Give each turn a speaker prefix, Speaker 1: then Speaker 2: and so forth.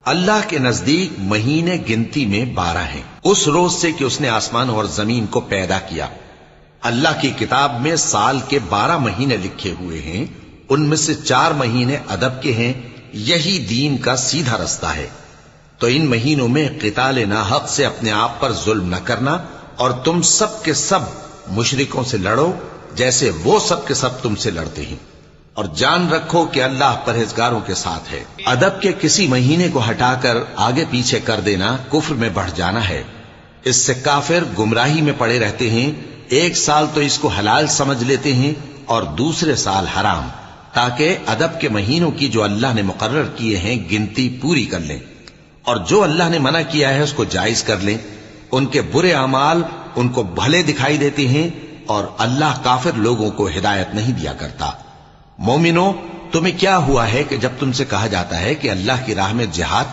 Speaker 1: اللہ کے نزدیک مہینے گنتی میں 12 ہیں، اس روز سے کہ اس نے آسمان اور زمین کو پیدا کیا۔ اللہ کی کتاب میں سال کے 12 مہینے لکھے ہوئے ہیں، ان میں سے 4 مہینے ادب کے ہیں۔ یہی دین کا سیدھا رستہ ہے۔ تو ان مہینوں میں قتال ناحق سے اپنے آپ پر ظلم نہ کرنا، اور تم سب کے سب مشرکوں سے لڑو جیسے وہ سب کے سب تم سے لڑتے ہیں، اور جان رکھو کہ اللہ پرہیزگاروں کے ساتھ ہے۔ ادب کے کسی مہینے کو ہٹا کر آگے پیچھے کر دینا کفر میں بڑھ جانا ہے۔ اس سے کافر گمراہی میں پڑے رہتے ہیں۔ ایک سال تو اس کو حلال سمجھ لیتے ہیں اور دوسرے سال حرام، تاکہ ادب کے مہینوں کی جو اللہ نے مقرر کیے ہیں گنتی پوری کر لیں، اور جو اللہ نے منع کیا ہے اس کو جائز کر لیں۔ ان کے برے اعمال ان کو بھلے دکھائی دیتے ہیں، اور اللہ کافر لوگوں کو ہدایت نہیں دیا کرتا۔ مومنو، تمہیں کیا ہوا ہے کہ جب تم سے کہا جاتا ہے کہ اللہ کی راہ میں جہاد